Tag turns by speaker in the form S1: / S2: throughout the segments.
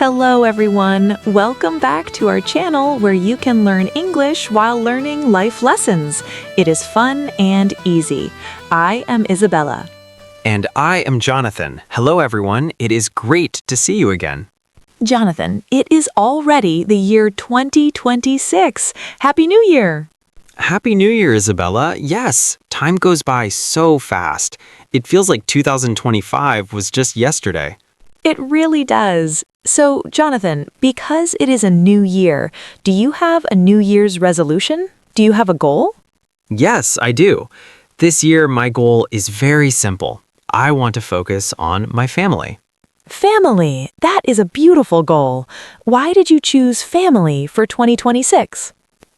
S1: Hello everyone! Welcome back to our channel where you can learn English while learning life lessons. It is fun and easy. I am Isabella.
S2: And I am Jonathan. Hello everyone, it is great to see you again.
S1: Jonathan, it is already the year 2026. Happy New Year!
S2: Happy New Year, Isabella. Yes, time goes by so fast. It feels like 2025 was just yesterday.
S1: It really does. So, Jonathan, because it is a new year, do you have a New Year's resolution? Do you have a goal?
S2: Yes, I do. This year, my goal is very simple. I want to focus on my family.
S1: Family! That is a beautiful goal. Why did you choose family for 2026?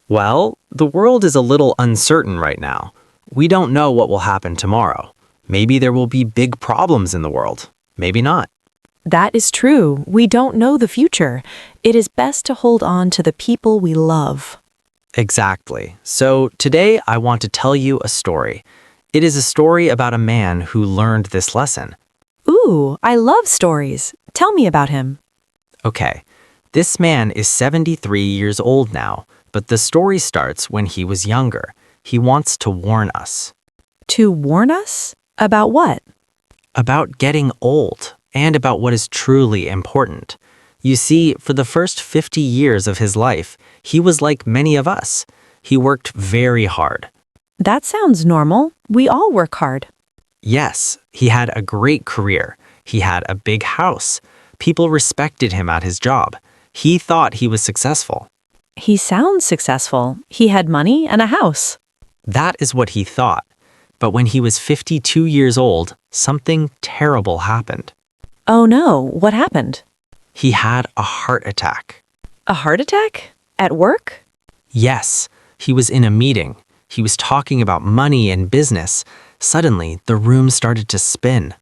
S2: Well, the world is a little uncertain right now. We don't know what will happen tomorrow. Maybe there will be big problems in the world. Maybe not.
S1: That is true. We don't know the future. It is best to hold on to the people we love.
S2: Exactly. So today I want to tell you a story. It is a story about a man who learned this lesson.
S1: Ooh, I love stories. Tell me about him.
S2: Okay, this man is 73 years old now, but the story starts when he was younger. He wants to warn us.
S1: To warn us? About what?
S2: About getting old and about what is truly important. You see, for the first 50 years of his life, he was like many of us. He worked very hard.
S1: That sounds normal. We all work hard.
S2: Yes, he had a great career. He had a big house. People respected him at his job. He thought he was successful.
S1: He sounds successful. He had money and a house.
S2: That is what he thought. But when he was 52 years old, something terrible happened.
S1: Oh no, what happened?
S2: He had a heart attack.
S1: A heart attack? At work?
S2: Yes, he was in a meeting. He was talking about money and business. Suddenly, the room started to spin.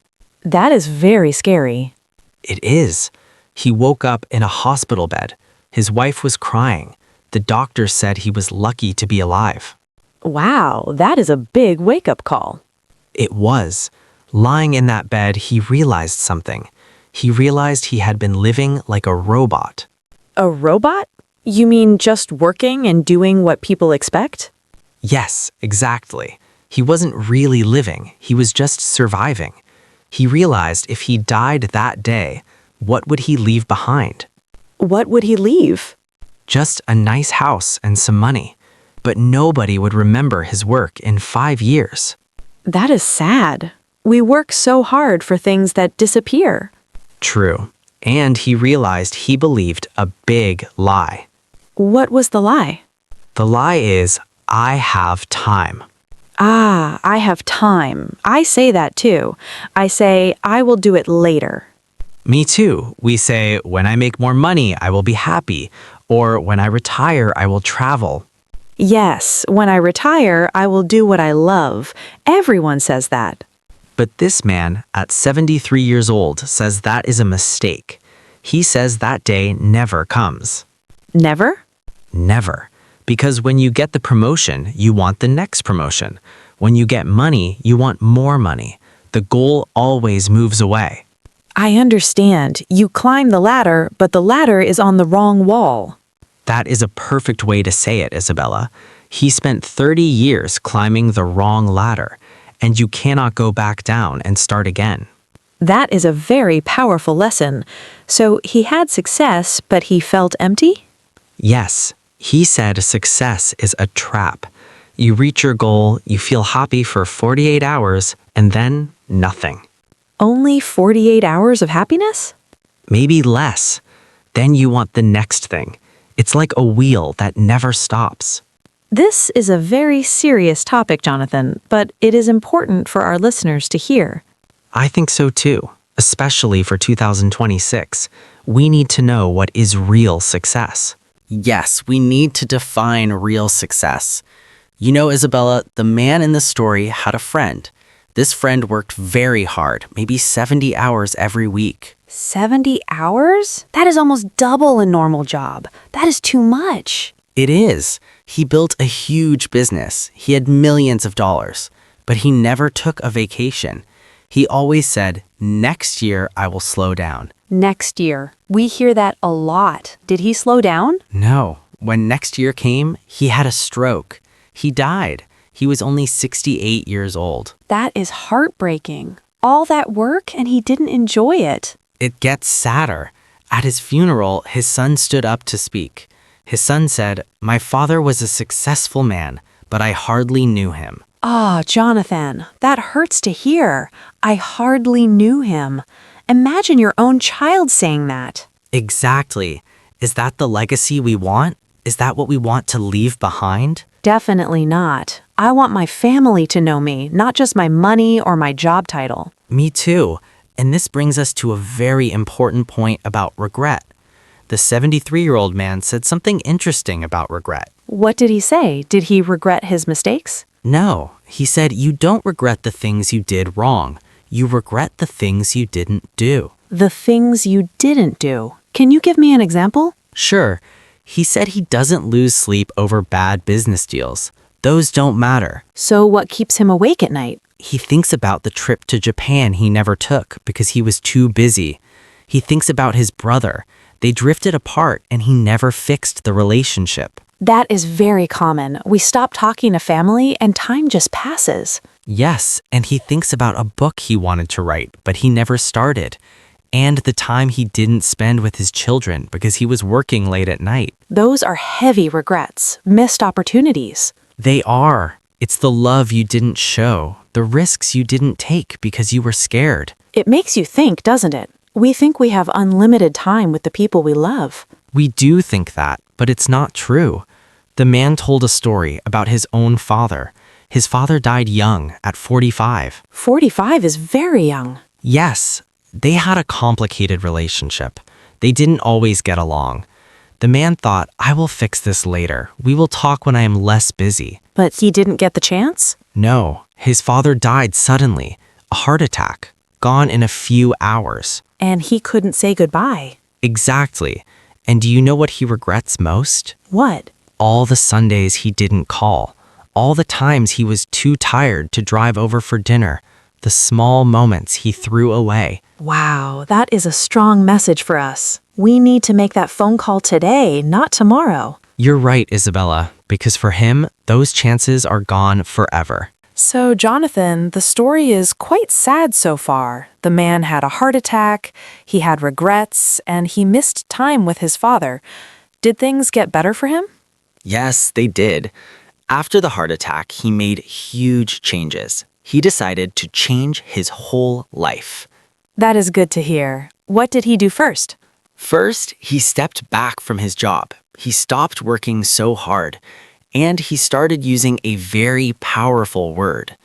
S1: That is very scary.
S2: It is. He woke up in a hospital bed. His wife was crying. The doctor said he was lucky to be alive.
S1: Wow, that is a big wake-up call.
S2: It was. Lying in that bed, he realized something. He realized he had been living like a robot.
S1: A robot? You mean just working and doing what people expect?
S2: Yes, exactly. He wasn't really living. He was just surviving. He realized if he died that day, what would he leave behind?
S1: What would he leave?
S2: Just a nice house and some money. But nobody would remember his work in 5 years.
S1: That is sad. We work so hard for things that disappear.
S2: True. And he realized he believed a big lie.
S1: What was the lie?
S2: The lie is, I have time.
S1: Ah, I have time. I say that too. I say, I will do it later.
S2: Me too. We say, when I make more money, I will be happy. Or when I retire, I will travel.
S1: Yes, when I retire, I will do what I love. Everyone says that.
S2: But this man, at 73 years old, says that is a mistake. He says that day never comes.
S1: Never?
S2: Never. Because when you get the promotion, you want the next promotion. When you get money, you want more money. The goal always moves away.
S1: I understand. You climb the ladder, but the ladder is on the wrong wall.
S2: That is a perfect way to say it, Isabella. He spent 30 years climbing the wrong ladder, and you cannot go back down and start again.
S1: That is a very powerful lesson. So he had success, but he felt empty?
S2: Yes, he said success is a trap. You reach your goal, you feel happy for 48 hours, and then nothing.
S1: Only 48 hours of happiness?
S2: Maybe less. Then you want the next thing. It's like a wheel that never stops.
S1: This is a very serious topic, Jonathan, but it is important for our listeners to hear.
S2: I think so too, especially for 2026. We need to know what is real success.
S3: Yes, we need to define real success. You know, Isabella, the man in the story had a friend. This friend worked very hard, maybe 70 hours every week.
S1: 70 hours? That is almost double a normal job. That is too much.
S3: It is. He built a huge business. He had millions of dollars, but he never took a vacation. He always said, next year I will slow down.
S1: Next year. We hear that a lot. Did he slow down?
S3: No. When next year came, he had a stroke. He died. He was only 68 years old.
S1: That is heartbreaking. All that work and he didn't enjoy it.
S3: It gets sadder. At his funeral, his son stood up to speak. His son said, "My father was a successful man, but I hardly knew him."
S1: Ah, Jonathan, that hurts to hear. I hardly knew him. Imagine your own child saying that.
S3: Exactly. Is that the legacy we want? Is that what we want to leave behind?
S1: Definitely not. I want my family to know me, not just my money or my job title.
S3: Me too. And this brings us to a very important point about regret. The 73-year-old man said something interesting about regret.
S1: What did he say? Did he regret his mistakes?
S3: No, he said you don't regret the things you did wrong. You regret the things you didn't do.
S1: The things you didn't do. Can you give me an example?
S3: Sure. He said he doesn't lose sleep over bad business deals. Those don't matter.
S1: So what keeps him awake at night?
S3: He thinks about the trip to Japan he never took because he was too busy. He thinks about his brother. They drifted apart and he never fixed the relationship.
S1: That is very common. We stop talking to family and time just passes.
S3: Yes, and he thinks about a book he wanted to write, but he never started. And the time he didn't spend with his children because he was working late at night.
S1: Those are heavy regrets, missed opportunities.
S3: They are. It's the love you didn't show, the risks you didn't take because you were scared.
S1: It makes you think, doesn't it? We think we have unlimited time with the people we love.
S3: We do think that, but it's not true. The man told a story about his own father. His father died young, at 45.
S1: 45 is very young.
S3: Yes, they had a complicated relationship. They didn't always get along. The man thought, I will fix this later. We will talk when I am less busy.
S1: But he didn't get the chance?
S3: No, his father died suddenly. A heart attack. Gone in a few hours.
S1: And he couldn't say goodbye.
S3: Exactly. And do you know what he regrets most?
S1: What?
S3: All the Sundays he didn't call. All the times he was too tired to drive over for dinner. The small moments he threw away.
S1: Wow, that is a strong message for us. We need to make that phone call today, not tomorrow.
S3: You're right, Isabella, because for him, those chances are gone forever.
S1: So, Jonathan, the story is quite sad so far. The man had a heart attack, he had regrets, and he missed time with his father. Did things get better for him?
S3: Yes, they did. After the heart attack, he made huge changes. He decided to change his whole life.
S1: That is good to hear. What did he do first?
S3: First, he stepped back from his job. He stopped working so hard. And he started using a very powerful word.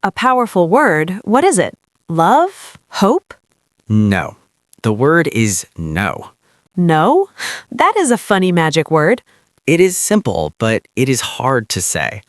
S1: A powerful word? What is it? Love? Hope?
S3: No. The word is no.
S1: No? That is a funny magic word.
S3: It is simple, but it is hard to say.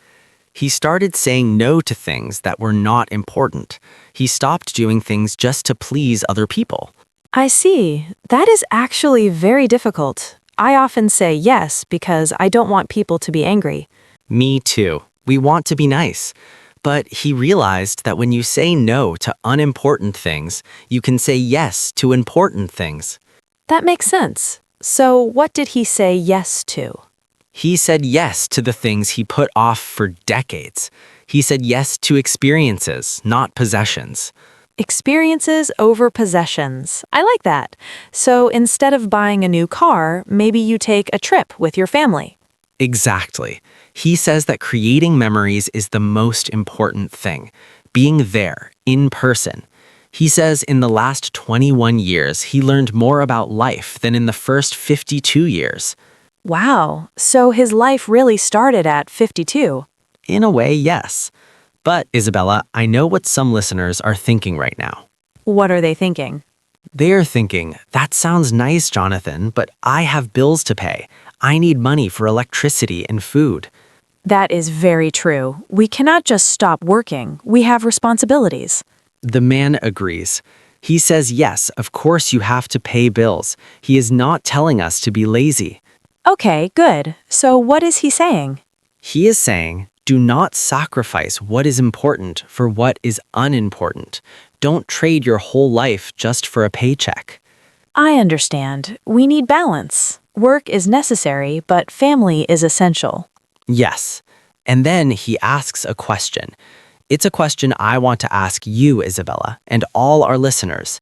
S3: He started saying no to things that were not important. He stopped doing things just to please other people.
S1: I see. That is actually very difficult. I often say yes because I don't want people to be angry.
S3: Me too. We want to be nice. But he realized that when you say no to unimportant things, you can say yes to important things.
S1: That makes sense. So what did he say yes to?
S3: He said yes to the things he put off for decades. He said yes to experiences, not possessions.
S1: Experiences over possessions. I like that. So instead of buying a new car, maybe you take a trip with your family.
S3: Exactly. He says that creating memories is the most important thing. Being there, in person. He says in the last 21 years, he learned more about life than in the first 52 years.
S1: Wow. So his life really started at 52.
S3: In a way, yes. But, Isabella, I know what some listeners are thinking right now.
S1: What are they thinking?
S3: They're thinking, that sounds nice, Jonathan, but I have bills to pay. I need money for electricity and food.
S1: That is very true. We cannot just stop working. We have responsibilities.
S3: The man agrees. He says, yes, of course you have to pay bills. He is not telling us to be lazy.
S1: Okay, good. So what is he saying?
S3: He is saying, do not sacrifice what is important for what is unimportant. Don't trade your whole life just for a paycheck.
S1: I understand. We need balance. Work is necessary, but family is essential.
S3: Yes. And then he asks a question. It's a question I want to ask you, Isabella, and all our listeners.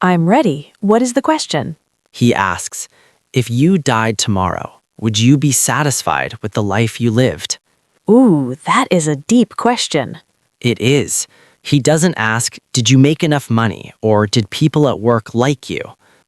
S1: I'm ready. What is the question?
S3: He asks, if you died tomorrow, would you be satisfied with the life you lived?
S1: Ooh, that is a deep question.
S3: It is. He doesn't ask, did you make enough money, or did people at work like you?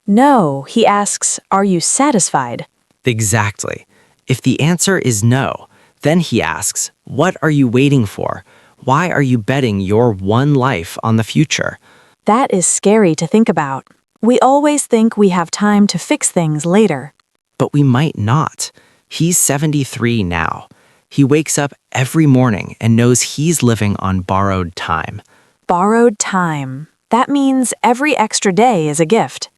S1: No, he asks, are you satisfied?
S3: Exactly. If the answer is no, then he asks, what are you waiting for? Why are you betting your one life on the future?
S1: That is scary to think about. We always think we have time to fix things later.
S3: But we might not. He's 73 now. He wakes up every morning and knows he's living on borrowed time.
S1: Borrowed time. That means every extra day is a gift.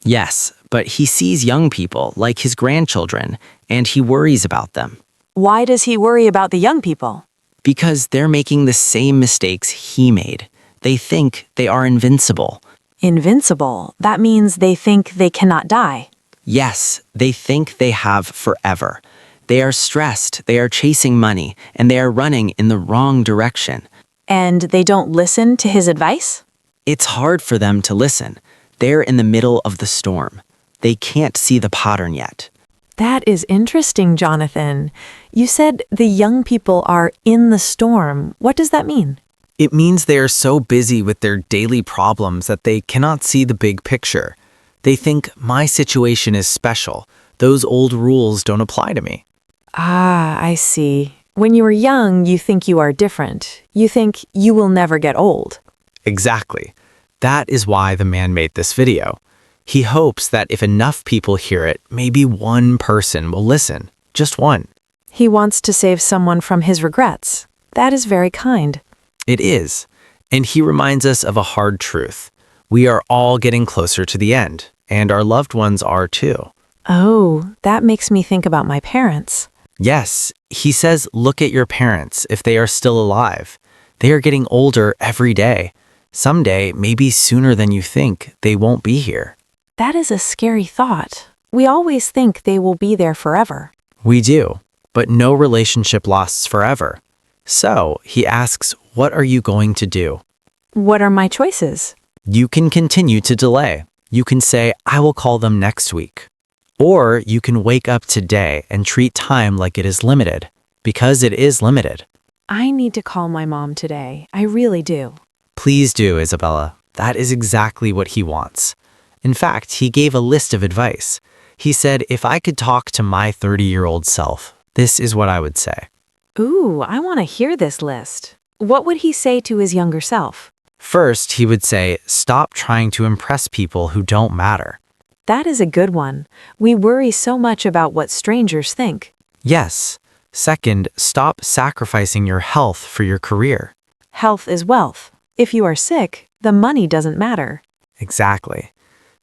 S3: Yes, but he sees young people like his grandchildren, and he worries about them.
S1: Why does he worry about the young people?
S3: Because they're making the same mistakes he made. They think they are invincible.
S1: Invincible. That means they think they cannot die.
S3: Yes, they think they have forever. They are stressed, they are chasing money, and they are running in the wrong direction.
S1: And they don't listen to his advice?
S3: It's hard for them to listen. They're in the middle of the storm. They can't see the pattern yet.
S1: That is interesting, Jonathan. You said the young people are in the storm. What does that mean?
S4: It means they are so busy with their daily problems that they cannot see the big picture. They think my situation is special. Those old rules don't apply to me.
S1: Ah, I see. When you are young, you think you are different. You think you will never get old.
S4: Exactly. That is why the man made this video. He hopes that if enough people hear it, maybe one person will listen. Just one.
S1: He wants to save someone from his regrets. That is very kind.
S4: It is. And he reminds us of a hard truth. We are all getting closer to the end, and our loved ones are too.
S1: Oh, that makes me think about my parents.
S4: Yes, he says look at your parents if they are still alive. They are getting older every day. Someday, maybe sooner than you think, they won't be here.
S1: That is a scary thought. We always think they will be there forever.
S4: We do, but no relationship lasts forever. So, he asks, what are you going to do?
S1: What are my choices?
S4: You can continue to delay. You can say, I will call them next week. Or you can wake up today and treat time like it is limited, because it is limited.
S1: I need to call my mom today. I really do.
S4: Please do, Isabella. That is exactly what he wants. In fact, he gave a list of advice. He said, if I could talk to my 30-year-old self, this is what I would say.
S1: Ooh, I want to hear this list. What would he say to his younger self?
S4: First, he would say, stop trying to impress people who don't matter.
S1: That is a good one. We worry so much about what strangers think.
S4: Yes. Second, stop sacrificing your health for your career.
S1: Health is wealth. If you are sick, the money doesn't matter.
S4: Exactly.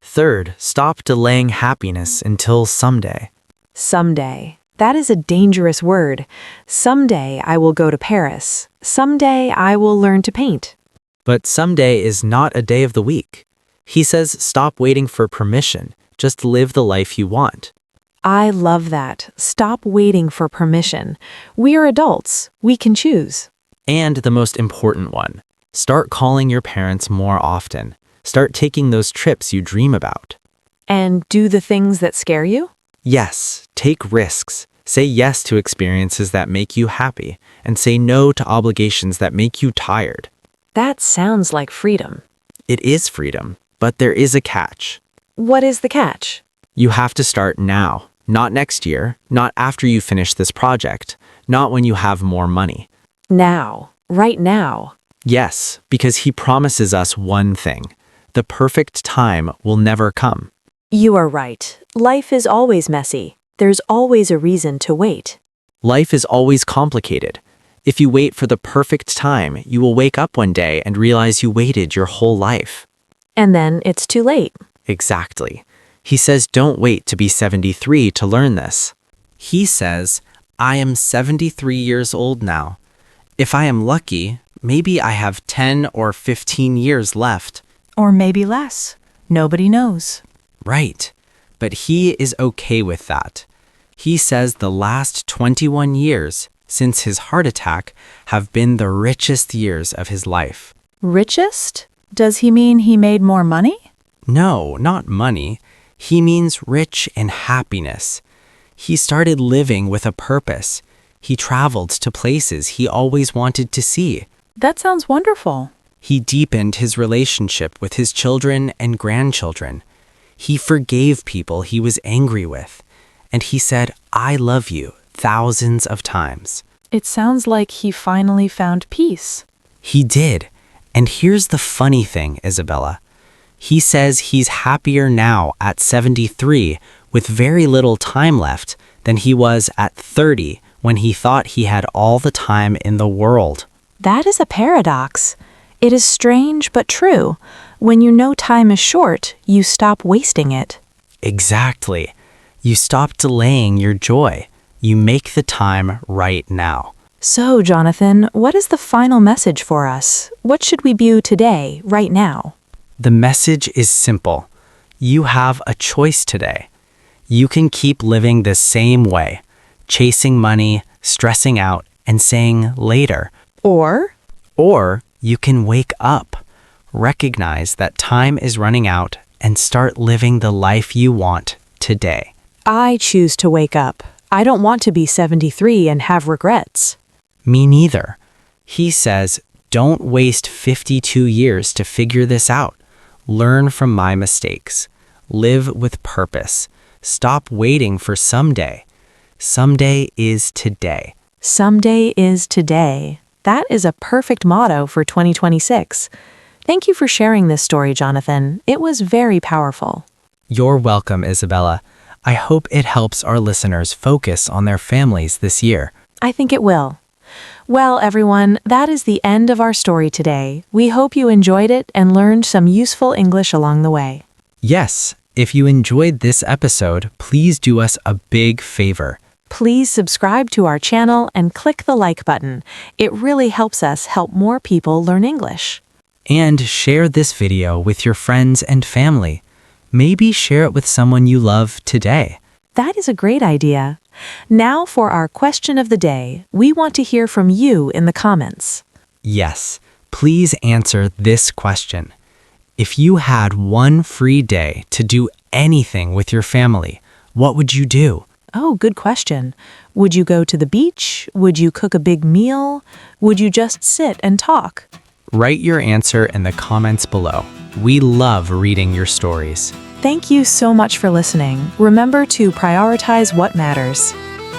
S4: Third, stop delaying happiness until someday.
S1: Someday. That is a dangerous word. Someday I will go to Paris. Someday I will learn to paint.
S4: But someday is not a day of the week. He says stop waiting for permission. Just live the life you want.
S1: I love that. Stop waiting for permission. We are adults. We can choose.
S4: And the most important one, start calling your parents more often. Start taking those trips you dream about.
S1: And do the things that scare you?
S4: Yes, take risks. Say yes to experiences that make you happy, and say no to obligations that make you tired.
S1: That sounds like freedom.
S4: It is freedom, but there is a catch.
S1: What is the catch?
S4: You have to start now, not next year, not after you finish this project, not when you have more money.
S1: Now. Right now.
S4: Yes, because he promises us one thing. The perfect time will never come.
S1: You are right. Life is always messy. There's always a reason to wait.
S4: Life is always complicated. If you wait for the perfect time, you will wake up one day and realize you waited your whole life.
S1: And then it's too late.
S4: Exactly. He says don't wait to be 73 to learn this. He says, I am 73 years old now. If I am lucky, maybe I have 10 or 15 years left.
S1: Or maybe less. Nobody knows.
S4: Right. But he is okay with that. He says the last 21 years since his heart attack have been the richest years of his life.
S1: Richest? Does he mean he made more money?
S4: No, not money. He means rich in happiness. He started living with a purpose. He traveled to places he always wanted to see.
S1: That sounds wonderful.
S4: He deepened his relationship with his children and grandchildren. He forgave people he was angry with. And he said, "I love you," thousands of times.
S1: It sounds like he finally found peace.
S4: He did. And here's the funny thing, Isabella. He says he's happier now at 73 with very little time left than he was at 30 when he thought he had all the time in the world.
S1: That is a paradox. It is strange but true. When you know time is short, you stop wasting it.
S4: Exactly. You stop delaying your joy. You make the time right now.
S1: So, Jonathan, what is the final message for us? What should we do today, right now?
S4: The message is simple. You have a choice today. You can keep living the same way, chasing money, stressing out, and saying later.
S1: Or
S4: Or you can wake up, recognize that time is running out, and start living the life you want today.
S1: I choose to wake up. I don't want to be 73 and have regrets.
S4: Me neither. He says, don't waste 52 years to figure this out. Learn from my mistakes. Live with purpose. Stop waiting for someday. Someday is today.
S1: Someday is today. That is a perfect motto for 2026. Thank you for sharing this story, Jonathan. It was very powerful.
S4: You're welcome, Isabella. I hope it helps our listeners focus on their families this year.
S1: I think it will. Well, everyone, that is the end of our story today. We hope you enjoyed it and learned some useful English along the way.
S4: Yes, if you enjoyed this episode, please do us a big favor.
S1: Please subscribe to our channel and click the like button. It really helps us help more people learn English.
S4: And share this video with your friends and family. Maybe share it with someone you love today.
S1: That is a great idea. Now for our question of the day. We want to hear from you in the comments.
S4: Yes, please answer this question. If you had one free day to do anything with your family, what would you do?
S1: Oh, good question. Would you go to the beach? Would you cook a big meal? Would you just sit and talk?
S4: Write your answer in the comments below. We love reading your stories.
S1: Thank you so much for listening. Remember to prioritize what matters.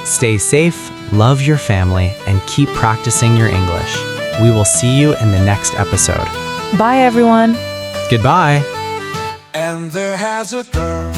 S4: Stay safe, love your family, and keep practicing your English. We will see you in the next episode.
S1: Bye, everyone.
S4: Goodbye.
S5: And there has a girl